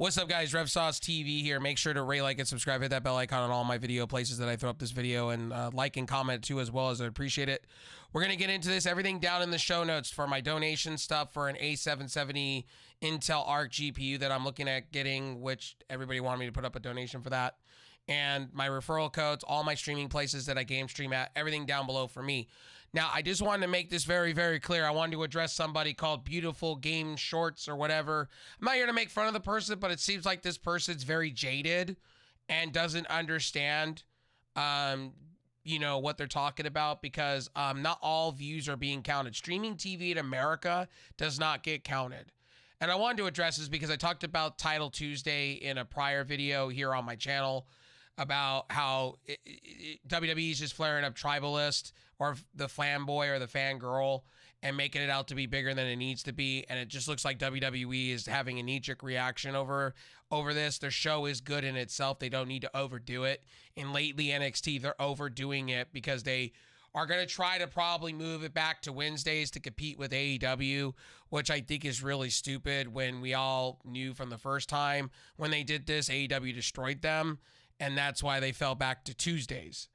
What's up, guys? Rev Sauce TV here. Make sure to rate, like, and subscribe. Hit that bell icon on all my video places that I throw up this video, and like and comment too as well, as I appreciate it. We're going to get into this. Everything down in the show notes for my donation stuff for an A770 Intel Arc GPU that I'm looking at getting, which everybody wanted me to put up a donation for that. And my referral codes, all my streaming places that I game stream at, everything down below for me. Now, I just wanted to make this very, very clear. I wanted to address somebody called Beautiful Game Shorts or whatever. I'm not here to make fun of the person, but it seems like this person's very jaded and doesn't understand, what they're talking about, because not all views are being counted. Streaming TV in America does not get counted. And I wanted to address this because I talked about Title Tuesday in a prior video here on my channel about how WWE is just flaring up tribalist or the fanboy or the fangirl and making it out to be bigger than it needs to be. And it just looks like WWE is having a knee-jerk reaction over this. Their show is good in itself. They don't need to overdo it. And lately NXT, they're overdoing it because they are going to try to probably move it back to Wednesdays to compete with AEW, which I think is really stupid when we all knew from the first time when they did this, AEW destroyed them. And that's why they fell back to Tuesdays.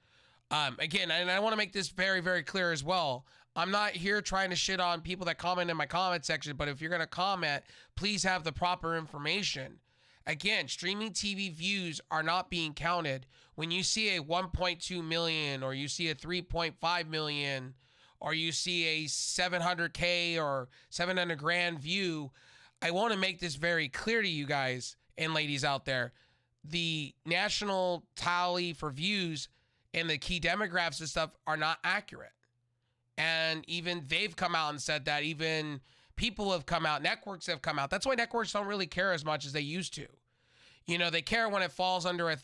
Again, and I want to make this very, very clear as well. I'm not here trying to shit on people that comment in my comment section, but if you're going to comment, please have the proper information. Again, streaming TV views are not being counted. When you see a 1.2 million or you see a 3.5 million or you see a 700K or 700 grand view, I want to make this very clear to you guys and ladies out there. The national tally for views and the key demographics and stuff are not accurate. And even they've come out and said that. Even people have come out, networks have come out. That's why networks don't really care as much as they used to. You know, they care when it falls under a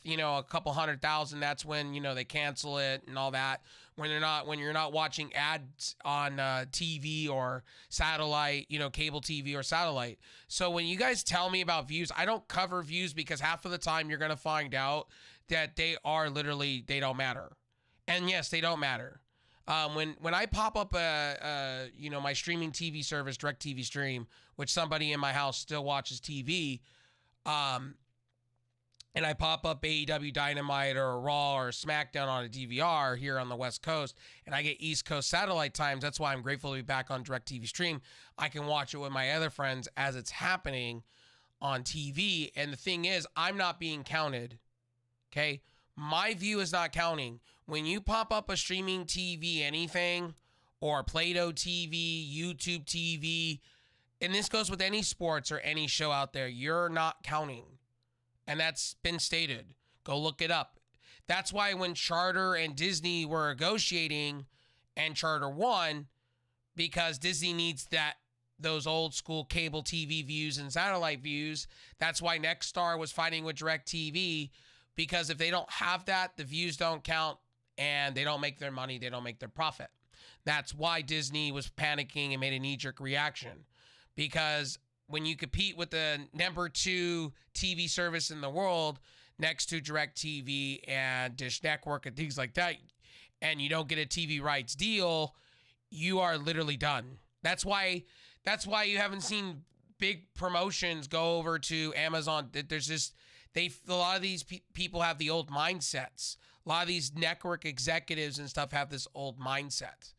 couple 100,000. That's when, they cancel it and all that. When you're not watching ads on TV or satellite, cable TV or satellite. So when you guys tell me about views, I don't cover views because half of the time you're going to find out that they don't matter. And yes, they don't matter. When I pop up my streaming TV service, DirecTV Stream, which somebody in my house still watches TV, and I pop up AEW Dynamite or Raw or SmackDown on a DVR here on the West Coast, and I get East Coast satellite times. That's why I'm grateful to be back on DirecTV Stream. I can watch it with my other friends as it's happening on TV. And the thing is, I'm not being counted. Okay? My view is not counting. When you pop up a streaming TV anything, or Play-Doh TV, YouTube TV, and this goes with any sports or any show out there, you're not counting. And that's been stated. Go look it up. That's why when Charter and Disney were negotiating and Charter won, because Disney needs those old school cable TV views and satellite views. That's why Nexstar was fighting with DirecTV, because if they don't have that, the views don't count and they don't make their money, they don't make their profit. That's why Disney was panicking and made a knee-jerk reaction, because when you compete with the number 2 TV service in the world next to DirecTV and Dish Network and things like that, and you don't get a TV rights deal, you are literally done. That's why you haven't seen big promotions go over to Amazon. There's just a lot of these people have the old mindsets. A lot of these network executives and stuff have this old mindset.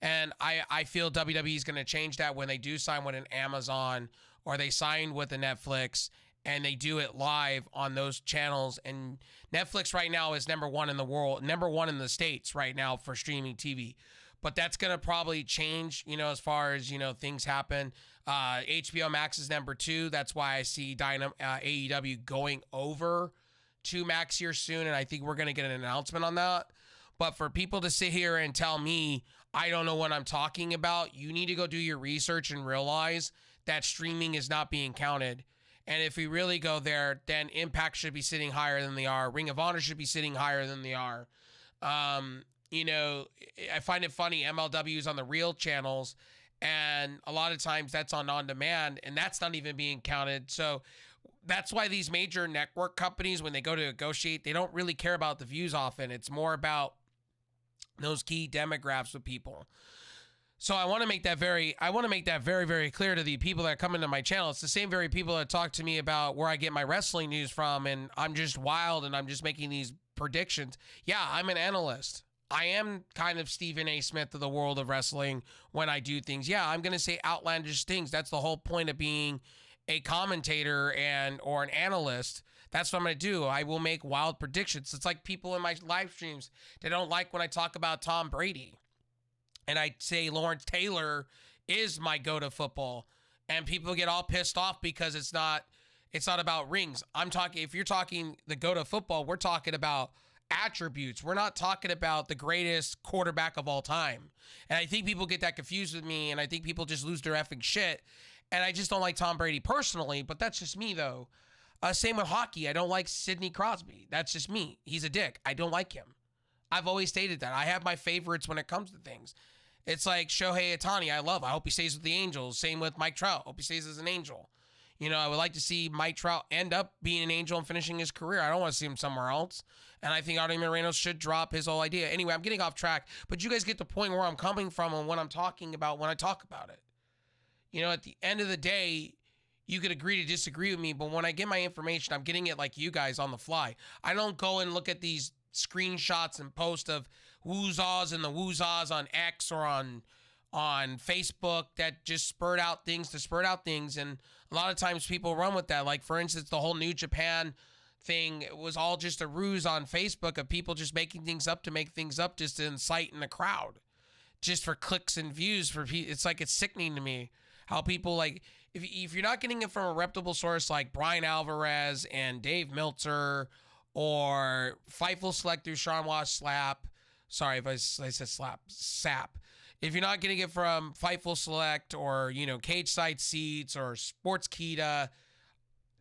And I feel WWE is going to change that when they do sign with an Amazon or they sign with a Netflix and they do it live on those channels. And Netflix right now is number 1 in the world, number 1 in the States right now for streaming TV. But that's going to probably change, as far as, things happen. HBO Max is number 2. That's why I see AEW going over to Max here soon. And I think we're going to get an announcement on that. But for people to sit here and tell me I don't know what I'm talking about, you need to go do your research and realize that streaming is not being counted. And if we really go there, then Impact should be sitting higher than they are. Ring of Honor should be sitting higher than they are. I find it funny, MLW is on the real channels, and a lot of times that's on demand, and that's not even being counted. So that's why these major network companies, when they go to negotiate, they don't really care about the views often. It's more about those key demographics with people. So I want to make that very, very clear to the people that come into my channel. It's the same very people that talk to me about where I get my wrestling news from, and I'm just wild and I'm just making these predictions. Yeah, I'm an analyst. I am kind of Stephen A. Smith of the world of wrestling when I do things. Yeah, I'm going to say outlandish things. That's the whole point of being a commentator or an analyst. That's what I'm going to do. I will make wild predictions. It's like people in my live streams, they don't like when I talk about Tom Brady. And I say Lawrence Taylor is my go-to football, and people get all pissed off because it's not about rings. If you're talking the go-to football, we're talking about attributes. We're not talking about the greatest quarterback of all time. And I think people get that confused with me, and I think people just lose their effing shit. And I just don't like Tom Brady personally, but that's just me though. Same with hockey. I don't like Sidney Crosby. That's just me. He's a dick. I don't like him. I've always stated that. I have my favorites when it comes to things. It's like Shohei Ohtani, I love. I hope he stays with the Angels. Same with Mike Trout. Hope he stays as an Angel. You know, I would like to see Mike Trout end up being an Angel and finishing his career. I don't want to see him somewhere else. And I think Artie Moreno should drop his whole idea. Anyway, I'm getting off track, but you guys get the point where I'm coming from and what I'm talking about when I talk about it. You know, at the end of the day, you could agree to disagree with me, but when I get my information, I'm getting it like you guys on the fly. I don't go and look at these screenshots and post of woozahs and the woozahs on X or on Facebook that just spurt out things. And a lot of times people run with that. Like, for instance, the whole New Japan thing, it was all just a ruse on Facebook of people just making things up to make things up just to incite in the crowd, just for clicks and views. It's like, it's sickening to me how people, like, if you're not getting it from a reputable source like Brian Alvarez and Dave Meltzer or Fightful Select through Sean Wash Slap. Sorry if I said slap. Sap. If you're not getting it from Fightful Select or, you know, Cage Side Seats or Sportskeeda,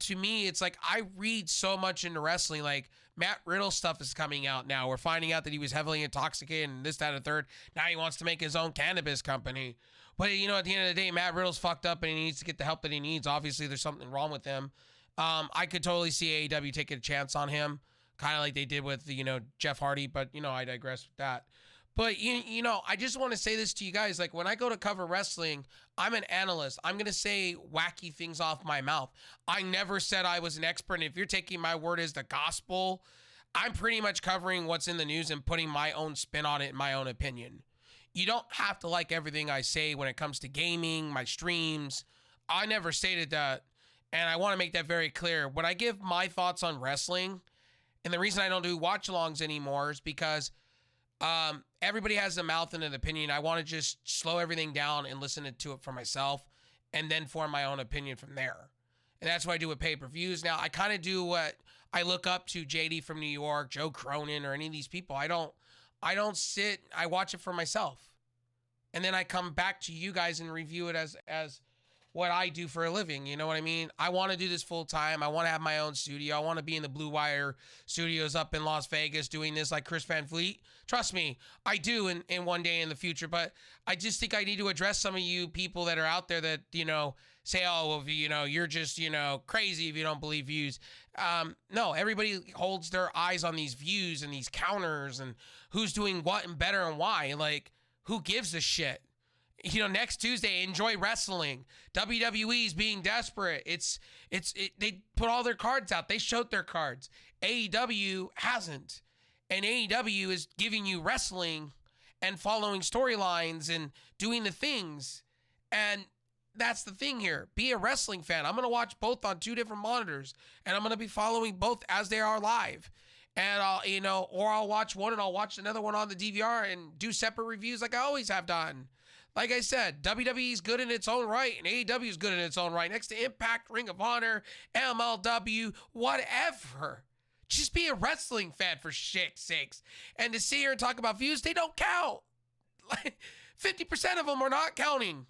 to me, it's like I read so much into wrestling. Like, Matt Riddle stuff is coming out now. We're finding out that he was heavily intoxicated and this, that, and the third. Now he wants to make his own cannabis company. But, you know, at the end of the day, Matt Riddle's fucked up and he needs to get the help that he needs. Obviously, there's something wrong with him. I could totally see AEW taking a chance on him, kind of like they did with, you know, Jeff Hardy, but, you know, I digress with that. But, you know, I just want to say this to you guys. Like, when I go to cover wrestling, I'm an analyst. I'm going to say wacky things off my mouth. I never said I was an expert. And if you're taking my word as the gospel, I'm pretty much covering what's in the news and putting my own spin on it and my own opinion. You don't have to like everything I say when it comes to gaming, my streams. I never stated that. And I want to make that very clear. When I give my thoughts on wrestling, and the reason I don't do watch-alongs anymore is because everybody has a mouth and an opinion. I want to just slow everything down and listen to it for myself and then form my own opinion from there. And that's what I do with pay-per-views. Now, I kind of do what I look up to JD from New York, Joe Cronin, or any of these people. I don't sit, I watch it for myself. And then I come back to you guys and review it as what I do for a living. You know what I mean? I want to do this full time. I want to have my own studio. I want to be in the Blue Wire studios up in Las Vegas doing this like Chris Van Fleet. Trust me, I do in one day in the future. But I just think I need to address some of you people that are out there that, you know, say, oh, well, you know, you're just, you know, crazy if you don't believe views. No, everybody holds their eyes on these views and these counters and who's doing what and better and why. Like, who gives a shit? You know, next Tuesday, enjoy wrestling. WWE's being desperate. They put all their cards out. They showed their cards. AEW hasn't. And AEW is giving you wrestling and following storylines and doing the things. And that's the thing here. Be a wrestling fan. I'm going to watch both on 2 different monitors. And I'm going to be following both as they are live. And I'll watch one and I'll watch another one on the DVR and do separate reviews like I always have done. Like I said, WWE is good in its own right, and AEW is good in its own right. Next to Impact, Ring of Honor, MLW, whatever. Just be a wrestling fan for shit's sakes. And to sit here and talk about views, they don't count. Like 50% of them are not counting.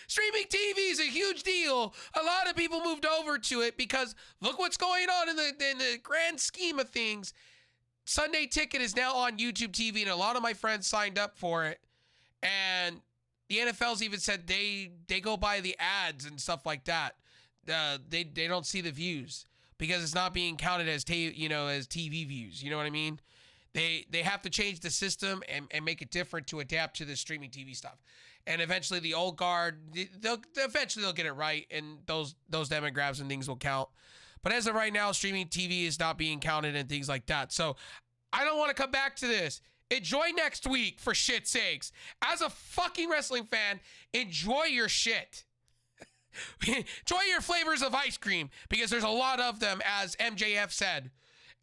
Streaming TV is a huge deal. A lot of people moved over to it because look what's going on in the grand scheme of things. Sunday Ticket is now on YouTube TV, and a lot of my friends signed up for it. And the NFL's even said they go by the ads and stuff like that. They don't see the views because it's not being counted as as TV views. You know what I mean? They have to change the system and make it different to adapt to the streaming TV stuff. And eventually the old guard, they'll get it right, and those demographics and things will count. But as of right now, streaming TV is not being counted and things like that. So I don't want to come back to this. Enjoy next week, for shit's sakes. As a fucking wrestling fan, enjoy your shit. Enjoy your flavors of ice cream, because there's a lot of them, as MJF said.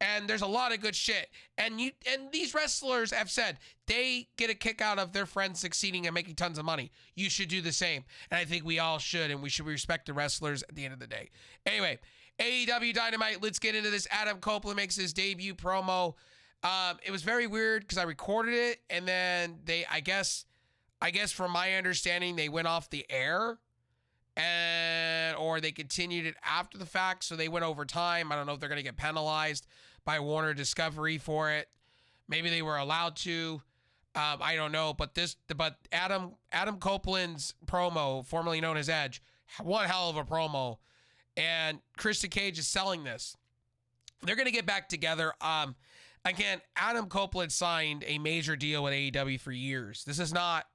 And there's a lot of good shit. And these wrestlers have said they get a kick out of their friends succeeding and making tons of money. You should do the same. And I think we all should, and we should respect the wrestlers at the end of the day. Anyway, AEW Dynamite, let's get into this. Adam Copeland makes his debut promo. It was very weird because I recorded it, and then I guess from my understanding, they went off the air, or they continued it after the fact, so they went over time. I don't know if they're going to get penalized by Warner Discovery for it. Maybe they were allowed to. I don't know, but Adam Copeland's promo, formerly known as Edge, one hell of a promo, and Christian Cage is selling this. They're going to get back together. Again, Adam Copeland signed a major deal with AEW for years. This is not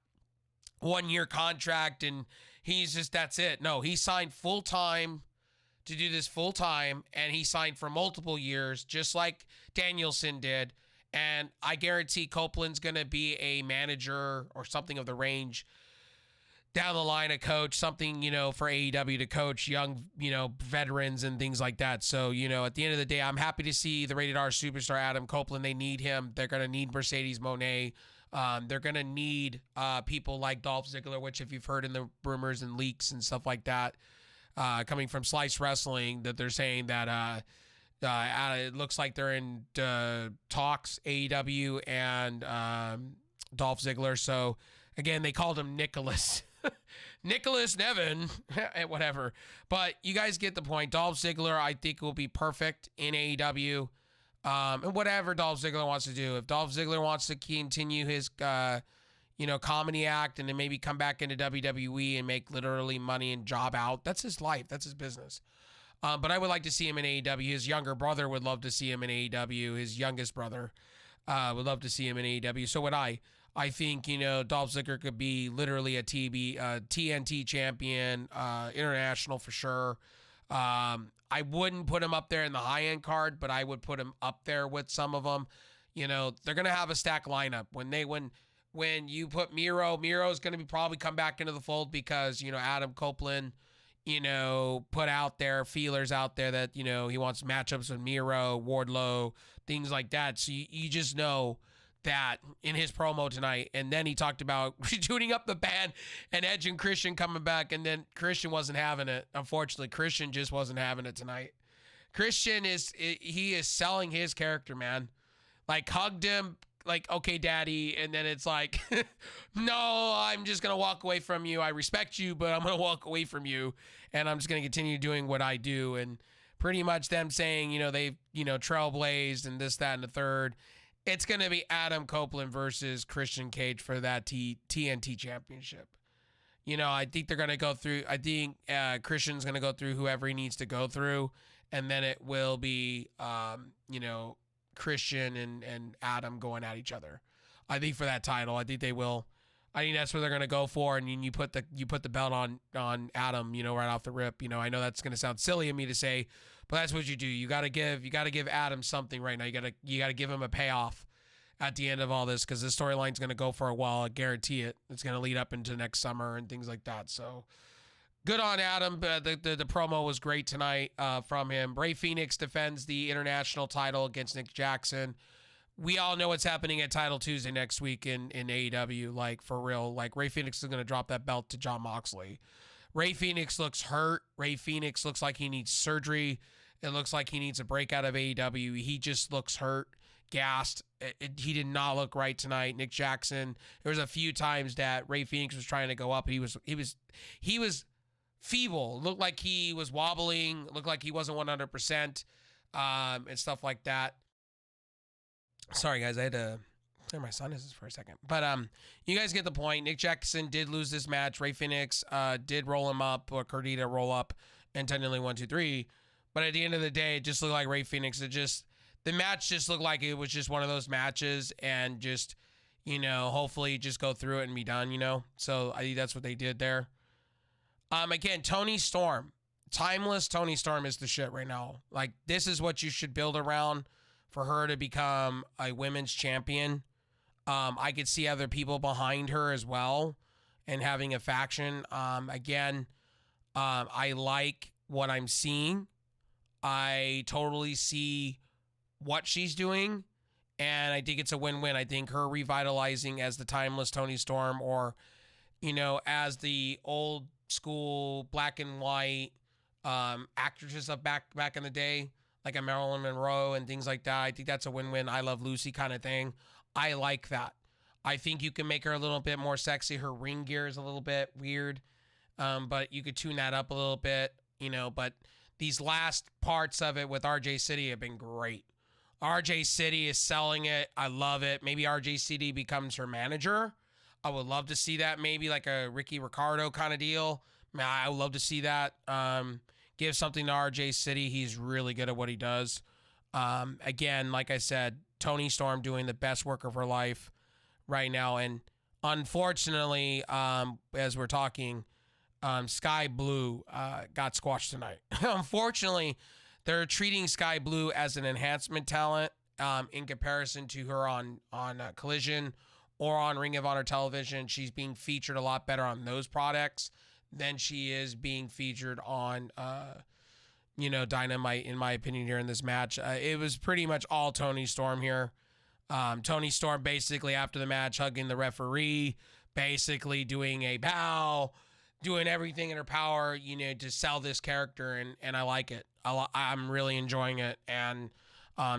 1 year contract and he's just, that's it. No, he signed full time to do this full time, and he signed for multiple years, just like Danielson did. And I guarantee Copeland's going to be a manager or something of the range down the line, a coach, something, for AEW to coach young, veterans and things like that. So, at the end of the day, I'm happy to see the Rated R superstar Adam Copeland. They need him. They're going to need Mercedes Moné. They're going to need people like Dolph Ziggler, which if you've heard in the rumors and leaks and stuff like that, coming from Slice Wrestling, that they're saying that it looks like they're in talks, AEW and Dolph Ziggler. So, again, they called him Nicholas. Nicholas Nevin, whatever. But you guys get the point. Dolph Ziggler, I think, will be perfect in AEW. And whatever Dolph Ziggler wants to do. If Dolph Ziggler wants to continue his, comedy act and then maybe come back into WWE and make literally money and job out, that's his life. That's his business. But I would like to see him in AEW. His younger brother would love to see him in AEW. His youngest brother would love to see him in AEW. So would I. I think, Dolph Ziggler could be literally a TNT champion, international for sure. I wouldn't put him up there in the high-end card, but I would put him up there with some of them. They're going to have a stack lineup. When you put Miro's going to probably come back into the fold because, Adam Copeland, put out there, feelers out there that, he wants matchups with Miro, Wardlow, things like that. So you just know that in his promo tonight. And then he talked about tuning up the band and Edge and Christian coming back, and then Christian wasn't having it. Unfortunately, Christian just wasn't having it tonight. Christian is selling his character, man. Like, hugged him, like, okay, daddy, and then it's like, no, I'm just gonna walk away from you. I respect you, but I'm gonna walk away from you, and I'm just gonna continue doing what I do. And pretty much them saying, they've trailblazed and this, that, and the third. It's going to be Adam Copeland versus Christian Cage for that TNT championship. I think they're going to go through. I think Christian's going to go through whoever he needs to go through. And then it will be, Christian and Adam going at each other. I think for that title, I think they will. I think that's what they're going to go for. And you put the belt on Adam, right off the rip. I know that's going to sound silly of me to say, but that's what you do. You got to give Adam something right now. You got to give him a payoff at the end of all this, because the storyline's going to go for a while. I guarantee it. It's going to lead up into next summer and things like that. So good on Adam. The promo was great tonight from him. Rey Fenix defends the international title against Nick Jackson. We all know what's happening at Title Tuesday next week in AEW. Like, for real. Like, Rey Fenix is going to drop that belt to Jon Moxley. Rey Fenix looks hurt. Rey Fenix looks like he needs surgery. It looks like he needs a break out of AEW. He just looks hurt, gassed. He did not look right tonight. Nick Jackson, there was a few times that Rey Fenix was trying to go up, and he was feeble. Looked like he was wobbling. Looked like he wasn't 100%, and stuff like that. Sorry, guys, I had to clear my sinuses for a second. But you guys get the point. Nick Jackson did lose this match. Rey Fenix did roll him up, or Cardita roll up, and technically 1, 2, 3. But at the end of the day, it just looked like Rey Fenix. the match just looked like it was just one of those matches, and just, hopefully just go through it and be done. So I think that's what they did there. Again, Toni Storm, timeless Toni Storm is the shit right now. Like, this is what you should build around for her to become a women's champion. I could see other people behind her as well and having a faction. I like what I'm seeing. I totally see what she's doing, and I think it's a win-win. I think her revitalizing as the timeless Toni Storm, or, as the old school black and white actresses of back in the day, like a Marilyn Monroe and things like that. I think that's a win-win. I Love Lucy kind of thing. I like that. I think you can make her a little bit more sexy. Her ring gear is a little bit weird, but you could tune that up a little bit, but these last parts of it with RJ City have been great. RJ City is selling it. I love it. Maybe RJ City becomes her manager. I would love to see that. Maybe like a Ricky Ricardo kind of deal. I would love to see that. Give something to RJ City. He's really good at what he does. Again, like I said, Toni Storm doing the best work of her life right now. And unfortunately, as we're talking, Sky Blue got squashed tonight. Unfortunately, they're treating Sky Blue as an enhancement talent in comparison to her on Collision or on Ring of Honor television. She's being featured a lot better on those products than she is being featured on, Dynamite, in my opinion, here in this match. It was pretty much all Toni Storm here. Toni Storm basically after the match hugging the referee, basically doing a bow, doing everything in her power, to sell this character, and I like it. I'm really enjoying it. And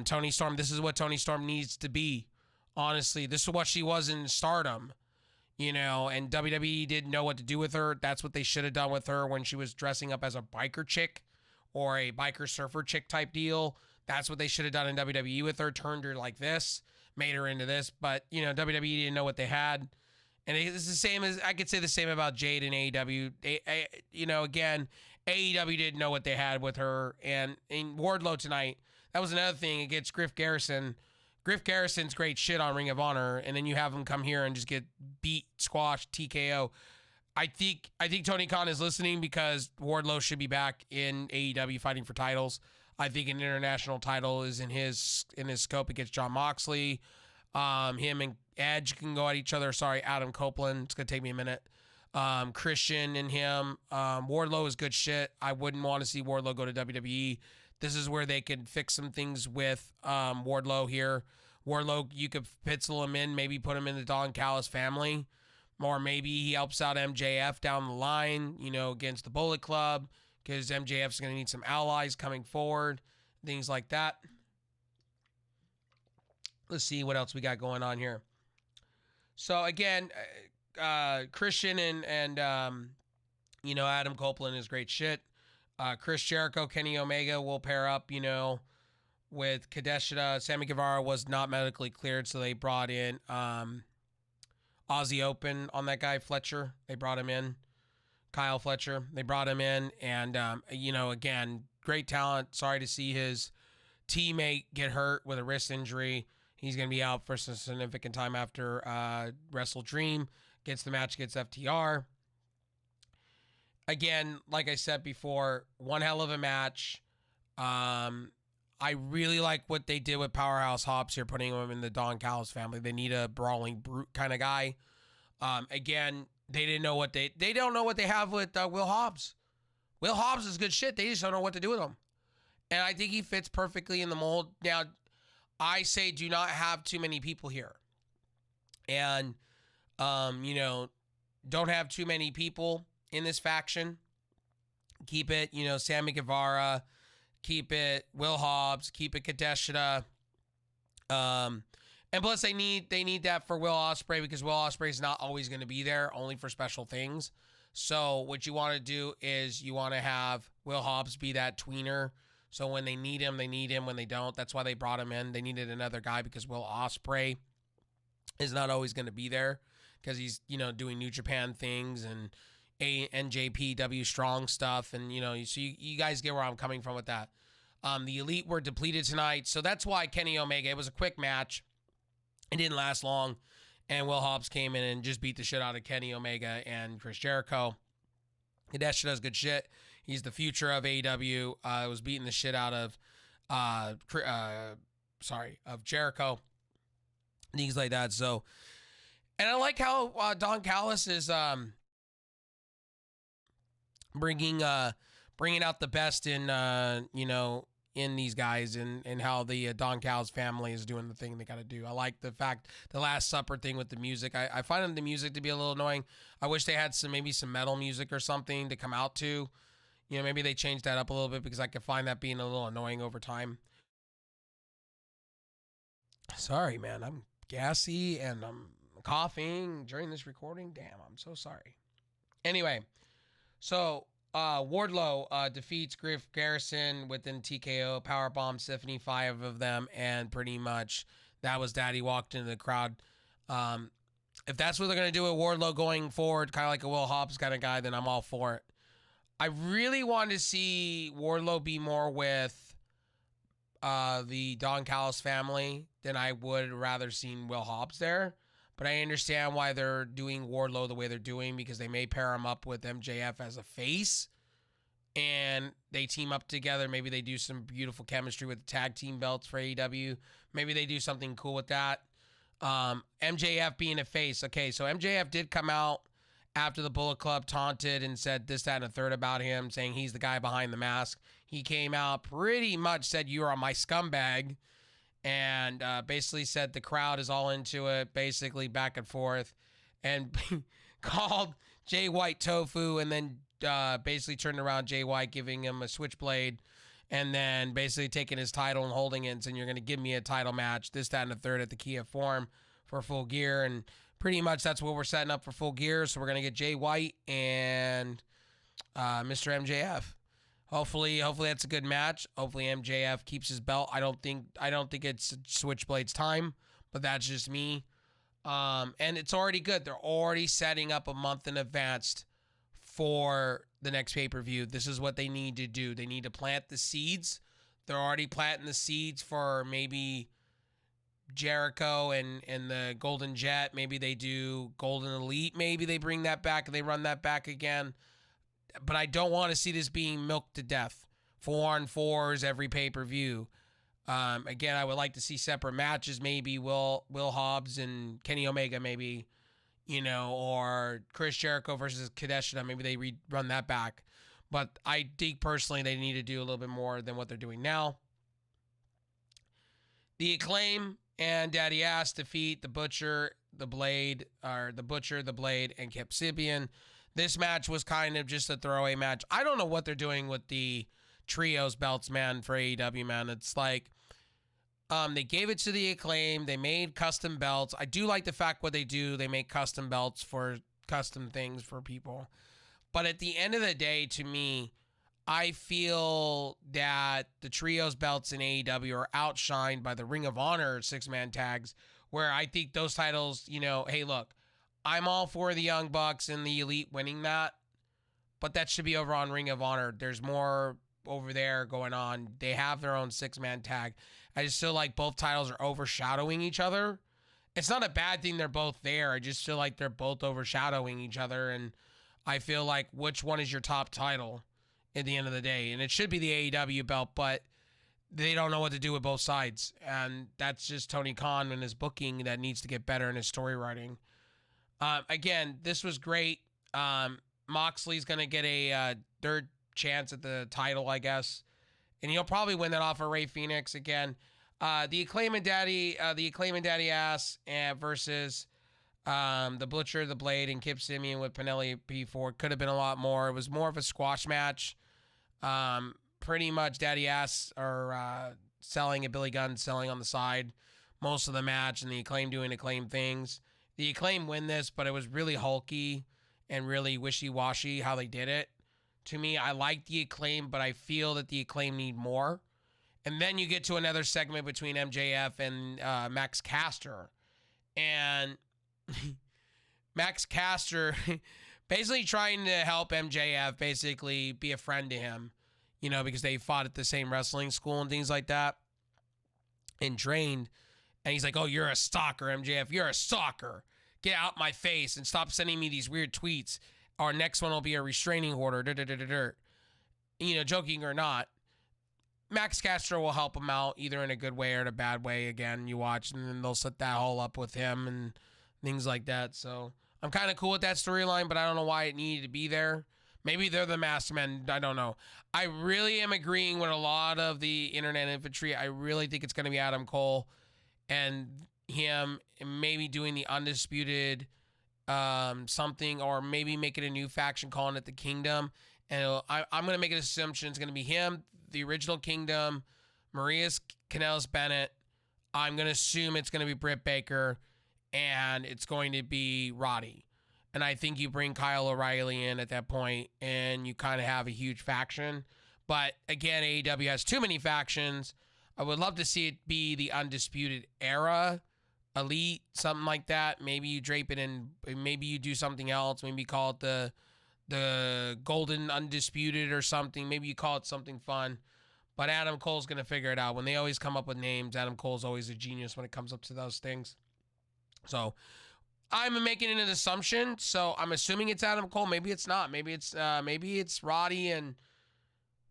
Toni Storm, this is what Toni Storm needs to be. Honestly, this is what she was in Stardom, and WWE didn't know what to do with her. That's what they should have done with her when she was dressing up as a biker chick or a biker surfer chick type deal. That's what they should have done in WWE with her, turned her like this, made her into this. But, WWE didn't know what they had. And it's the same as, I could say the same about Jade and AEW. Again, AEW didn't know what they had with her. And in Wardlow tonight, that was another thing against Griff Garrison. Griff Garrison's great shit on Ring of Honor, and then you have him come here and just get beat, squashed, TKO. I think Tony Khan is listening, because Wardlow should be back in AEW fighting for titles. I think an international title is in his scope against Jon Moxley. Him and Edge can go at each other. Sorry, Adam Copeland. It's gonna take me a minute. Christian and him. Wardlow is good shit. I wouldn't want to see Wardlow go to WWE. This is where they could fix some things with Wardlow here. Wardlow, you could pencil him in, maybe put him in the Don Callis family, or maybe he helps out MJF down the line, against the Bullet Club, because MJF's going to need some allies coming forward, things like that. Let's see what else we got going on here. So again, Christian and Adam Copeland is great shit. Chris Jericho, Kenny Omega will pair up, with Kadeshita. Sammy Guevara was not medically cleared, so they brought in Aussie Open on that guy, Fletcher. They brought him in. Kyle Fletcher. They brought him in, and, again, great talent. Sorry to see his teammate get hurt with a wrist injury. He's going to be out for some significant time after Wrestle Dream gets the match against FTR. Again, like I said before, one hell of a match. I really like what they did with Powerhouse Hobbs here, putting him in the Don Callis family. They need a brawling brute kind of guy. Again, they don't know what they have with Will Hobbs. Will Hobbs is good shit. They just don't know what to do with him. And I think he fits perfectly in the mold. Now, I say do not have too many people here. And, don't have too many people in this faction. Keep it, Sammy Guevara. Keep it Will Hobbs. Keep it Kadeshita. And plus they need that for Will Ospreay, because Will Ospreay is not always going to be there, only for special things. So what you want to do is you want to have Will Hobbs be that tweener. So when they need him, they need him. When they don't, that's why they brought him in. They needed another guy, because Will Ospreay is not always going to be there, because he's, doing New Japan things and NJPW strong stuff. And, so you guys get where I'm coming from with that. The Elite were depleted tonight, so that's why Kenny Omega, it was a quick match. It didn't last long, and Will Hobbs came in and just beat the shit out of Kenny Omega and Chris Jericho. Hidesha does good shit. He's the future of AEW. Was beating the shit out of, of Jericho. Things like that. So, and I like how Don Callis is bringing out the best in in these guys, and how the Don Callis family is doing the thing they got to do. I like the fact the Last Supper thing with the music. I find the music to be a little annoying. I wish they had maybe some metal music or something to come out to. Maybe they changed that up a little bit, because I could find that being a little annoying over time. Sorry, man. I'm gassy and I'm coughing during this recording. Damn, I'm so sorry. Anyway, so Wardlow defeats Griff Garrison within TKO, powerbomb Stephanie, 5 of them, and pretty much that was Daddy walked into the crowd. If that's what they're going to do with Wardlow going forward, kind of like a Will Hobbs kind of guy, then I'm all for it. I really want to see Wardlow be more with the Don Callis family than I would rather seen Will Hobbs there. But I understand why they're doing Wardlow the way they're doing, because they may pair him up with MJF as a face and they team up together. Maybe they do some beautiful chemistry with the tag team belts for AEW. Maybe they do something cool with that. MJF being a face. Okay, so MJF did come out after the Bullet Club taunted and said this, that, and a third about him, saying he's the guy behind the mask. He came out, pretty much said, "You are my scumbag," and basically said the crowd is all into it, basically back and forth, and called Jay White tofu, and then basically turned around Jay White, giving him a switchblade, and then basically taking his title and holding it and saying, "You're going to give me a title match, this, that, and a third at the Kia Forum for Full Gear." And pretty much that's what we're setting up for Full Gear. So we're going to get Jay White and Mr. MJF. Hopefully that's a good match. Hopefully MJF keeps his belt. I don't think it's Switchblade's time, but that's just me. And it's already good. They're already setting up a month in advance for the next pay-per-view. This is what they need to do. They need to plant the seeds. They're already planting the seeds for maybe Jericho and the Golden Jet. Maybe they do Golden Elite. Maybe they bring that back and they run that back again. But I don't want to see this being milked to death. 4-on-4s every pay-per-view. Again, I would like to see separate matches. Maybe Will Hobbs and Kenny Omega, maybe, or Chris Jericho versus Hidesha. Maybe they run that back. But I think personally they need to do a little bit more than what they're doing now. The Acclaim and Daddy Ass defeat the Butcher, the Blade, and Kip Sabian. This match was kind of just a throwaway match. I don't know what they're doing with the trios belts, man, for AEW, man. It's like they gave it to the Acclaim. They made custom belts. I do like the fact what they do. They make custom belts for custom things for people. But at the end of the day, to me, I feel that the trios belts in AEW are outshined by the Ring of Honor 6-man tags, where I think those titles, hey, look, I'm all for the Young Bucks and the Elite winning that, but that should be over on Ring of Honor. There's more over there going on. They have their own 6-man tag. I just feel like both titles are overshadowing each other. It's not a bad thing they're both there. I just feel like they're both overshadowing each other, and I feel like which one is your top title at the end of the day? And it should be the AEW belt, but they don't know what to do with both sides. And that's just Tony Khan and his booking that needs to get better in his story writing. Again, this was great. Moxley's going to get a third chance at the title, I guess. And he'll probably win that off of Rey Fenix again. The Acclaim and Daddy Ass versus the Butcher, the Blade, and Kip Sabian with Penelope Ford. Could have been a lot more. It was more of a squash match. Pretty much Daddy Ass are selling and Billy Gunn selling on the side most of the match, and the Acclaim doing Acclaim things. The Acclaim win this, but it was really hulky and really wishy-washy how they did it. To me, I like the Acclaim, but I feel that the Acclaim need more. And then you get to another segment between MJF and Max Caster. And Max Caster basically trying to help MJF basically be a friend to him. because they fought at the same wrestling school and things like that and trained. And he's like, oh, you're a stalker, MJF. You're a stalker. Get out my face and stop sending me these weird tweets. Our next one will be a restraining order. Joking or not. Max Castro will help him out either in a good way or in a bad way. Again, you watch, and then they'll set that all up with him and things like that. So I'm kind of cool with that storyline, but I don't know why it needed to be there. Maybe they're the masked men. I don't know. I really am agreeing with a lot of the internet infantry. I really think it's going to be Adam Cole and him maybe doing the undisputed something, or maybe making a new faction, calling it the Kingdom. And I'm going to make an assumption it's going to be him, the original Kingdom, Maria Kanellis Bennett. I'm going to assume it's going to be Britt Baker, and it's going to be Roddy. And I think you bring Kyle O'Reilly in at that point, and you kind of have a huge faction. But again, AEW has too many factions. I would love to see it be the Undisputed Era, Elite, something like that. Maybe you drape it in, maybe you do something else. Maybe call it the Golden Undisputed or something. Maybe you call it something fun. But Adam Cole's going to figure it out. When they always come up with names, Adam Cole's always a genius when it comes up to those things. So I'm making an assumption. So I'm assuming it's Adam Cole. Maybe it's not. Maybe it's Roddy, and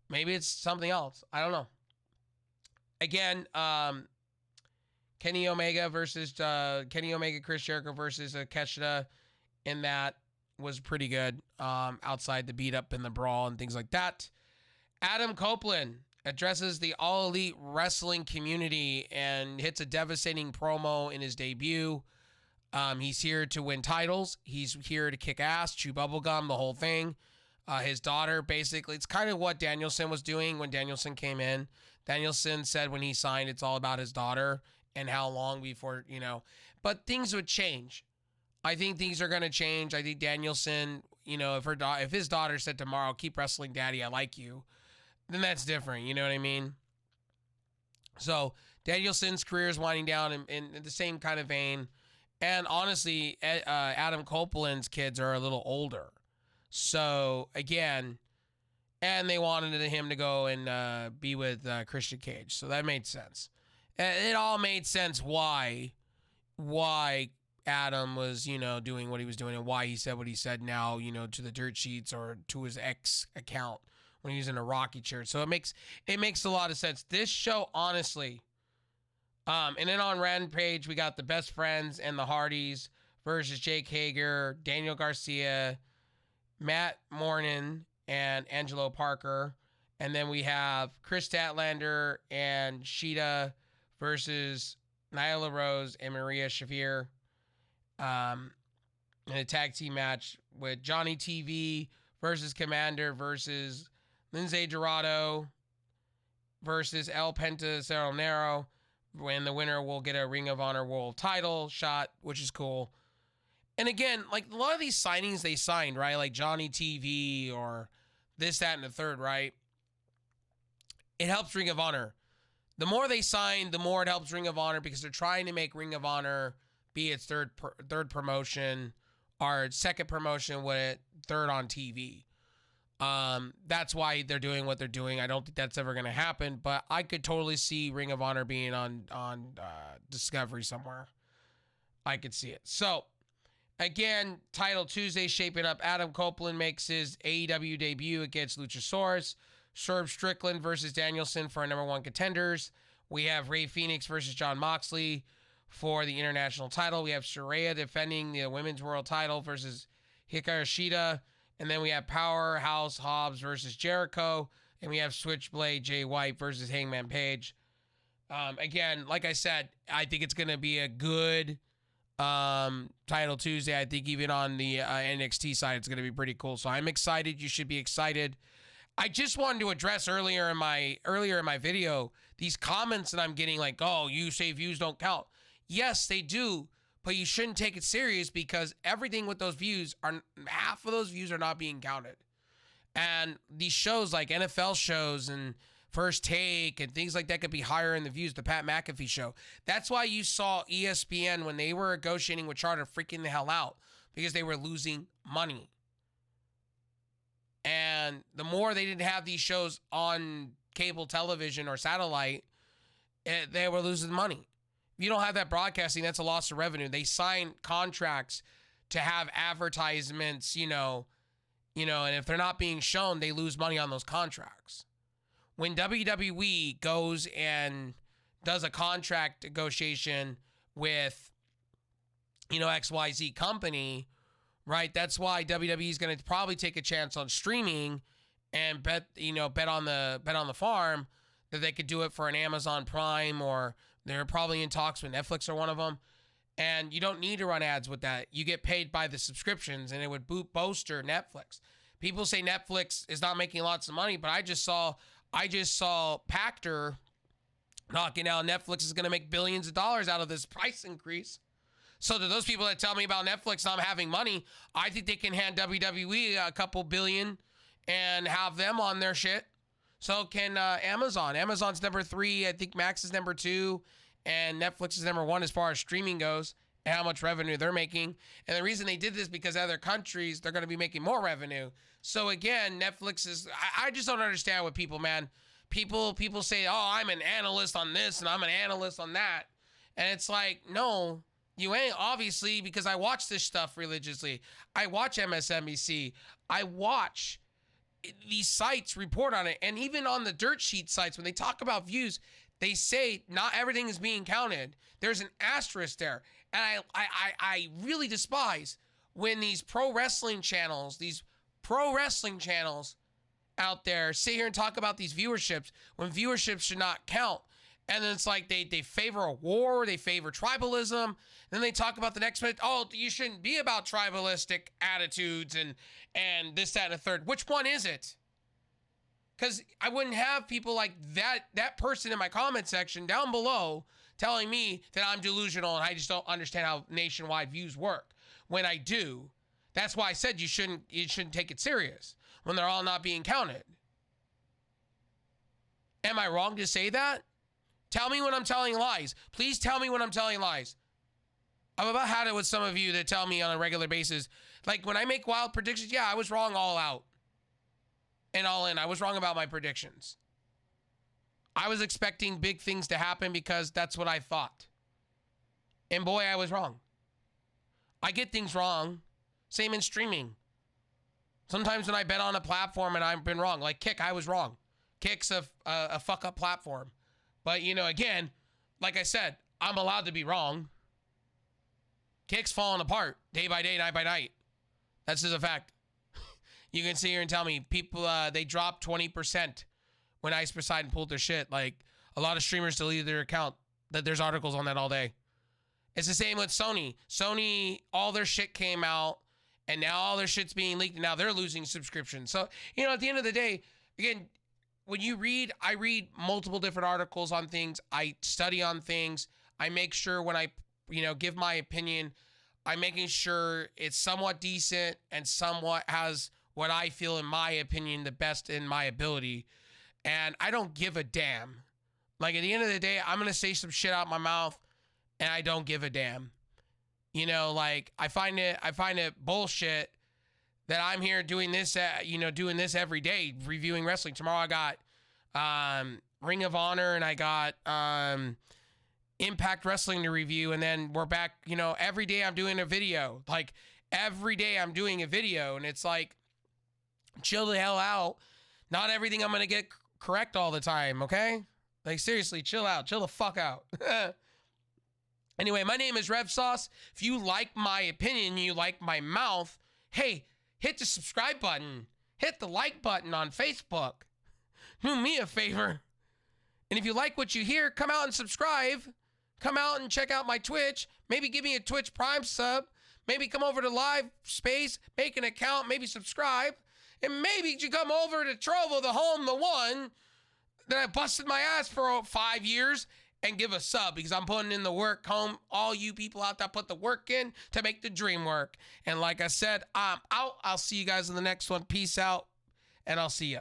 maybe it's something else. I don't know. Again, Kenny Omega, Chris Jericho versus Keshida in that was pretty good, outside the beat up and the brawl and things like that. Adam Copeland addresses the All Elite Wrestling community and hits a devastating promo in his debut. He's here to win titles. He's here to kick ass, chew bubblegum, the whole thing. His daughter, basically, it's kind of what Danielson was doing when Danielson came in. Danielson said when he signed, it's all about his daughter and how long before, but things would change. I think things are going to change. I think Danielson, if his daughter said tomorrow, keep wrestling, daddy, I like you, then that's different. You know what I mean? So Danielson's career is winding down in the same kind of vein. And honestly, Adam Copeland's kids are a little older. So again, and they wanted him to go and be with Christian Cage. So that made sense. It all made sense why Adam was, doing what he was doing, and why he said what he said now, to the dirt sheets or to his ex account when he was in a Rocky shirt. So it makes a lot of sense. This show, honestly, and then on Rampage, we got the Best Friends and the Hardys versus Jake Hager, Daniel Garcia, Matt Morgan, and Angelo Parker. And then we have Chris Statlander and Sheeta versus Nyla Rose and Maria Shafir. In a tag team match with Johnny TV versus Commander versus Lindsay Dorado versus El Penta Cerronero. When the winner will get a Ring of Honor World title shot, which is cool. And again, like a lot of these signings they signed, right? Like Johnny TV or this, that, and the third, right? It helps Ring of Honor. The more they sign, the more it helps Ring of Honor, because they're trying to make Ring of Honor be its third promotion, or its second promotion with it third on TV. That's why they're doing what they're doing. I don't think that's ever going to happen, but I could totally see Ring of Honor being on Discovery somewhere. I could see it. So, again, Title Tuesday shaping up. Adam Copeland makes his AEW debut against Luchasaurus. Swerve Strickland versus Danielson for our number one contenders. We have Rey Fenix versus Jon Moxley for the international title. We have Saraya defending the women's world title versus Hikaru Shida. And then we have Powerhouse Hobbs versus Jericho. And we have Switchblade Jay White versus Hangman Page. Again, like I said, I think it's going to be a good Title Tuesday. I think even on the NXT side, it's going to be pretty cool. So I'm excited. You should be excited. I just wanted to address earlier in my video these comments that I'm getting, like, oh, you say views don't count. Yes, they do, but you shouldn't take it serious, because everything with those views half of those views are not being counted. And these shows like NFL shows and First Take and things like that could be higher in the views. The Pat McAfee show. That's why you saw ESPN, when they were negotiating with Charter, freaking the hell out, because they were losing money. And And the more they didn't have these shows on cable television or satellite, they were losing money. If you don't have that broadcasting, that's a loss of revenue. They sign contracts to have advertisements, and if they're not being shown, they lose money on those contracts. When WWE goes and does a contract negotiation with, XYZ company, right? That's why WWE is going to probably take a chance on streaming and bet on the farm that they could do it for an Amazon Prime, or they're probably in talks with Netflix or one of them. And you don't need to run ads with that. You get paid by the subscriptions, and it would bolster Netflix. People say Netflix is not making lots of money, but I just saw Pactor knocking out Netflix is going to make billions of dollars out of this price increase. So to those people that tell me about Netflix not having money, I think they can hand WWE a couple billion and have them on their shit. So can Amazon. Amazon's number 3. I think Max is number 2. And Netflix is number 1 as far as streaming goes and how much revenue they're making. And the reason they did this because other countries, they're going to be making more revenue. So again, Netflix is, I just don't understand what people, man. People say, oh, I'm an analyst on this and I'm an analyst on that. And it's like, no, you ain't, obviously, because I watch this stuff religiously. I watch MSNBC. I watch these sites report on it. And even on the dirt sheet sites, when they talk about views, they say not everything is being counted. There's an asterisk there. And I really despise when these pro wrestling channels out there sit here and talk about these viewerships when viewerships should not count. And then it's like they favor a war, they favor tribalism. Then they talk about the next minute, oh, you shouldn't be about tribalistic attitudes and this, that, and the third. Which one is it? Because I wouldn't have people like that person in my comment section down below telling me that I'm delusional and I just don't understand how nationwide views work. When I do, that's why I said you shouldn't take it serious when they're all not being counted. Am I wrong to say that? Tell me when I'm telling lies. Please tell me when I'm telling lies. I've about had it with some of you that tell me on a regular basis. Like when I make wild predictions, yeah, I was wrong all out and all in. I was wrong about my predictions. I was expecting big things to happen because that's what I thought. And boy, I was wrong. I get things wrong. Same in streaming. Sometimes when I bet on a platform and I've been wrong, like Kick, I was wrong. Kick's a fuck up platform. But, again, like I said, I'm allowed to be wrong. Kick's falling apart day by day, night by night. That's just a fact. You can sit here and tell me people, they dropped 20% when Ice Poseidon pulled their shit. Like, a lot of streamers deleted their account. There's articles on that all day. It's the same with Sony. Sony, all their shit came out, and now all their shit's being leaked, and now they're losing subscriptions. So, at the end of the day, again, when you read, I read multiple different articles on things. I study on things. I make sure when I, give my opinion, I'm making sure it's somewhat decent and somewhat has what I feel, in my opinion, the best in my ability. And I don't give a damn. Like at the end of the day, I'm going to say some shit out my mouth and I don't give a damn. Like I find it bullshit that I'm here doing this, doing this every day, reviewing wrestling. Tomorrow I got Ring of Honor and I got Impact Wrestling to review. And then we're back, every day I'm doing a video. Like every day I'm doing a video. And it's like, chill the hell out. Not everything I'm going to get correct all the time, okay? Like seriously, chill out. Chill the fuck out. Anyway, my name is Rev Sauce. If you like my opinion, you like my mouth, hey, hit the subscribe button. Hit the like button on Facebook. Do me a favor. And if you like what you hear, come out and subscribe. Come out and check out my Twitch. Maybe give me a Twitch Prime sub. Maybe come over to Live Space, make an account, maybe subscribe. And maybe you come over to Trovo, the home, the one that I busted my ass for 5 years, and give a sub because I'm putting in the work. Home, all you people out there put the work in to make the dream work. And like I said, I'm out. I'll see you guys in the next one. Peace out, and I'll see ya.